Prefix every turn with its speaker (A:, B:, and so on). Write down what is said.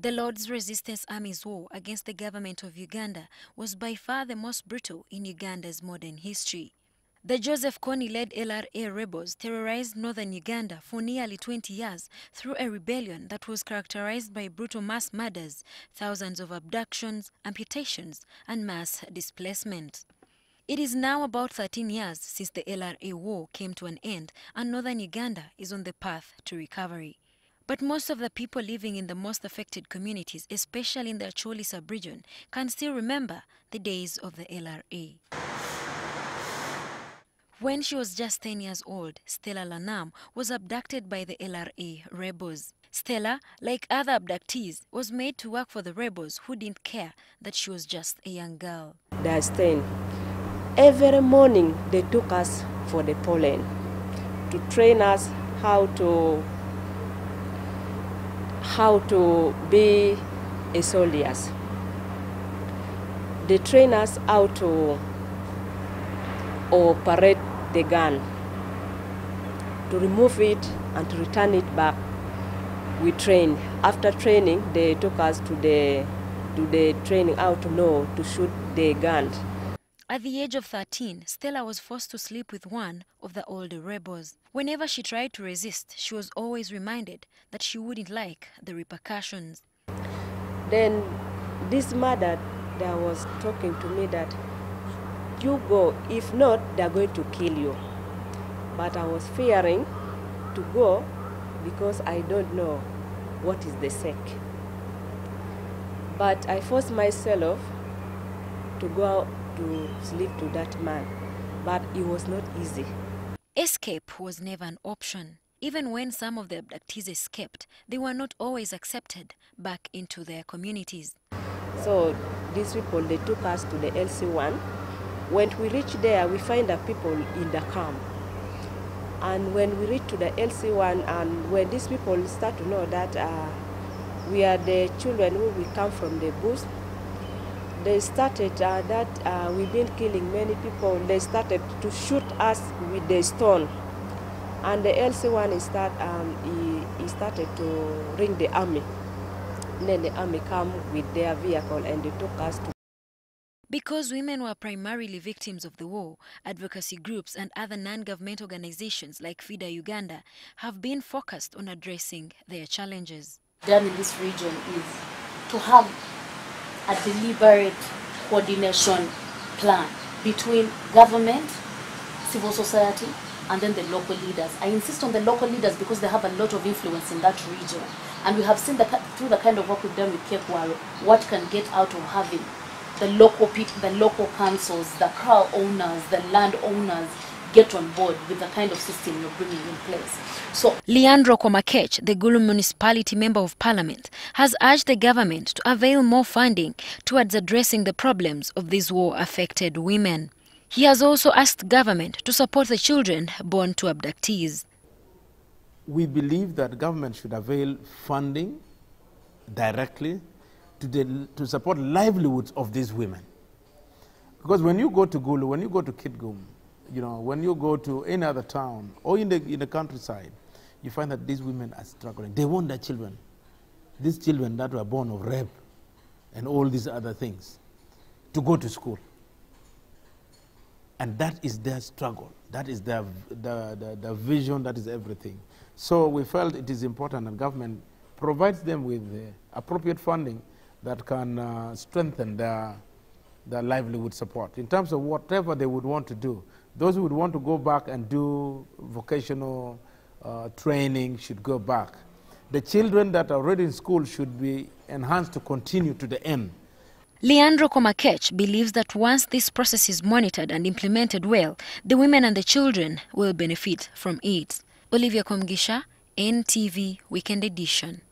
A: The Lord's Resistance Army's war against the government of Uganda was by far the most brutal in Uganda's modern history. The Joseph Kony-led LRA rebels terrorized northern Uganda for nearly 20 years through a rebellion that was characterized by brutal mass murders, thousands of abductions, amputations, and mass displacement. It is now about 13 years since the LRA war came to an end, and northern Uganda is on the path to recovery. But most of the people living in the most affected communities, especially in the Acholi sub-region, can still remember the days of the LRA. When she was just 10 years old, Stella Lanam was abducted by the LRA rebels. Stella, like other abductees, was made to work for the rebels who didn't care that she was just a young girl.
B: That's 10. Every morning they took us for the pollen to train us how to be a soldiers. They train us how to operate the gun, to remove it and to return it back. We trained. After training, they took us to the training how to know to shoot the gun.
A: At the age of 13, Stella was forced to sleep with one of the older rebels. Whenever she tried to resist, she was always reminded that she wouldn't like the repercussions.
B: Then this mother that was talking to me that, you go, if not, they're going to kill you. But I was fearing to go because I don't know what is the sake. But I forced myself to go out to sleep to that man, but it was not easy.
A: Escape was never an option. Even when some of the abductees escaped, they were not always accepted back into their communities.
B: So these people, they took us to the LC1. When we reach there, we find the people in the camp. And when we reach to the LC1, and when these people start to know that we are the children who we come from the bush, they started that we've been killing many people. They started to shoot us with the stone. And the LC1 he started to ring the army. And then the army came with their vehicle and they took us to.
A: Because women were primarily victims of the war, advocacy groups and other non-government organizations like FIDA Uganda have been focused on addressing their challenges.
C: Done in this region is to have a deliberate coordination plan between government, civil society, and then the local leaders. I insist on the local leaders because they have a lot of influence in that region. And we have seen through the kind of work we've done with Kekwaro, what can get out of having the local people, the local councils, the car owners, the land owners get on board with the kind of system you're bringing in place. So,
A: Leandro Komakech, the Gulu Municipality Member of Parliament, has urged the government to avail more funding towards addressing the problems of these war-affected women. He has also asked government to support the children born to abductees.
D: We believe that government should avail funding directly to support livelihoods of these women. Because when you go to Gulu, when you go to Kitgum, when you go to any other town or in the countryside, you find that these women are struggling. They want their children, these children that were born of rape and all these other things, to go to school. And that is their struggle. That is their the vision, that is everything. So we felt it is important that government provides them with appropriate funding that can strengthen their livelihood support. In terms of whatever they would want to do, those who would want to go back and do vocational training should go back. The children that are already in school should be enhanced to continue to the end.
A: Leandro Komakech believes that once this process is monitored and implemented well, the women and the children will benefit from it. Olivia Komgisha, NTV Weekend Edition.